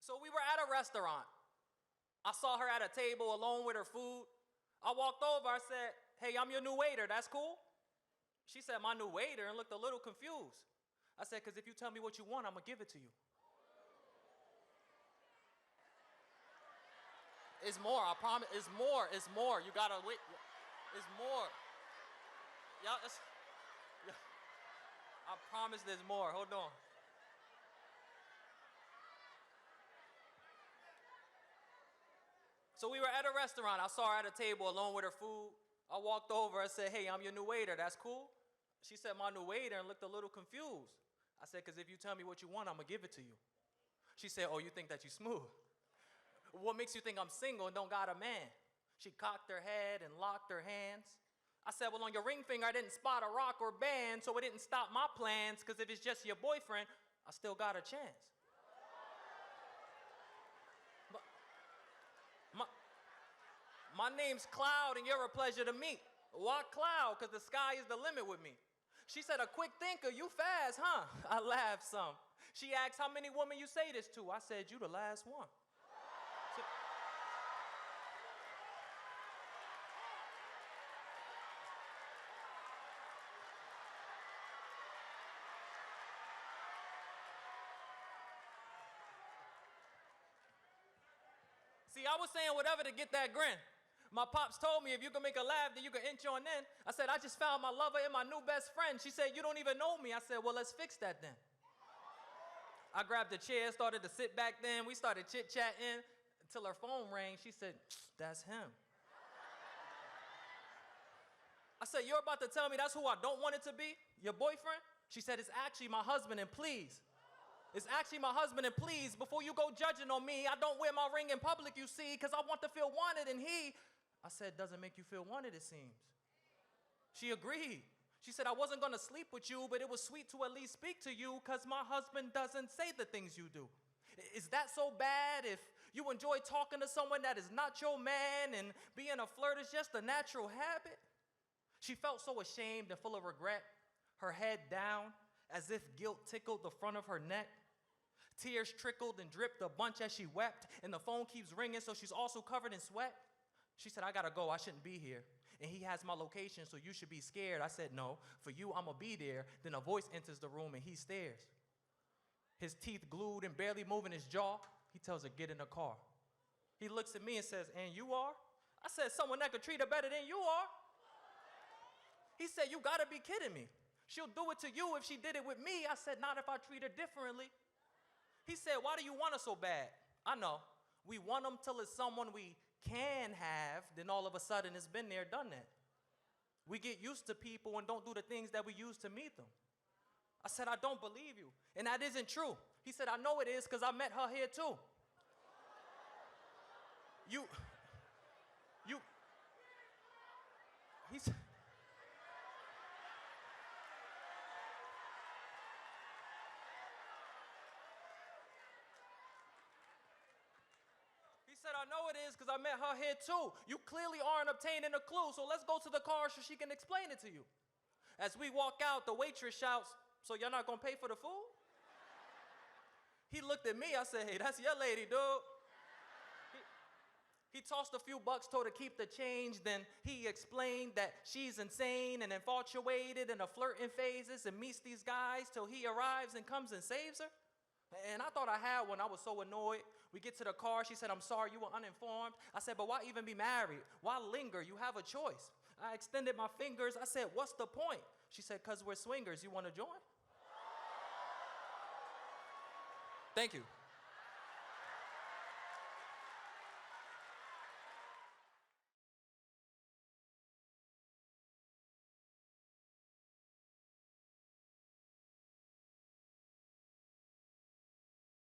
So we were at a restaurant. I saw her at a table alone with her food. I walked over, I said, "Hey, I'm your new waiter, that's cool?" She said, "My new waiter," and looked a little confused. I said, "'Cause if you tell me what you want, I'm gonna give it to you." It's more, I promise, it's more. You gotta wait, it's more. Yeah, yeah. I promise there's more, hold on. So we were at a restaurant. I saw her at a table alone with her food. I walked over. I said, "Hey, I'm your new waiter. That's cool?" She said, "My new waiter," and looked a little confused. I said, "'Cause if you tell me what you want, I'm going to give it to you." She said, "Oh, you think that you smooth? What makes you think I'm single and don't got a man?" She cocked her head and locked her hands. I said, "Well, on your ring finger, I didn't spot a rock or band, so it didn't stop my plans, because if it's just your boyfriend, I still got a chance." But my name's Cloud, and you're a pleasure to meet. Why Cloud? Because the sky is the limit with me. She said, "A quick thinker, you fast, huh?" I laughed some. She asked, "How many women you say this to?" I said, "You the last one." So, see, I was saying whatever to get that grin. My pops told me if you can make her laugh, then you can inch on in. I said, "I just found my lover and my new best friend." She said, "You don't even know me." I said, "Well, let's fix that then." I grabbed a chair, started to sit back then. We started chit-chatting until her phone rang. She said, "That's him." I said, "You're about to tell me that's who I don't want it to be? Your boyfriend?" She said, "It's actually my husband, and please. It's actually my husband, and please, before you go judging on me, I don't wear my ring in public, you see, because I want to feel wanted, and he..." I said, "Doesn't make you feel wanted, it seems." She agreed. She said, "I wasn't going to sleep with you, but it was sweet to at least speak to you because my husband doesn't say the things you do. Is that so bad if you enjoy talking to someone that is not your man and being a flirt is just a natural habit?" She felt so ashamed and full of regret, her head down, as if guilt tickled the front of her neck. Tears trickled and dripped a bunch as she wept, and the phone keeps ringing, so she's also covered in sweat. She said, "I gotta go, I shouldn't be here. And he has my location, so you should be scared." I said, "No, for you, I'ma be there." Then a voice enters the room and he stares. His teeth glued and barely moving his jaw. He tells her, "Get in the car." He looks at me and says, "And you are?" I said, "Someone that could treat her better than you are." He said, "You gotta be kidding me. She'll do it to you if she did it with me." I said, "Not if I treat her differently." He said, "Why do you want her so bad?" I know. We want them till it's someone we can have, then all of a sudden it's been there, done that. We get used to people and don't do the things that we use to meet them. I said, "I don't believe you. And that isn't true." He said, "I know it is because I met her here too." You, he said, "I know it is because I met her here too. You clearly aren't obtaining a clue, so let's go to the car so she can explain it to you." As we walk out, the waitress shouts, "So you're not going to pay for the food?" He looked at me. I said, "Hey, that's your lady, dude." He tossed a few bucks, told her to keep the change. Then he explained that she's insane and infatuated in her flirting phases and meets these guys till he arrives and comes and saves her. And I thought I had one. I was so annoyed. We get to the car. She said, "I'm sorry, you were uninformed." I said, "But why even be married? Why linger? You have a choice." I extended my fingers. I said, "What's the point?" She said, "'Cause we're swingers. You want to join?" Thank you.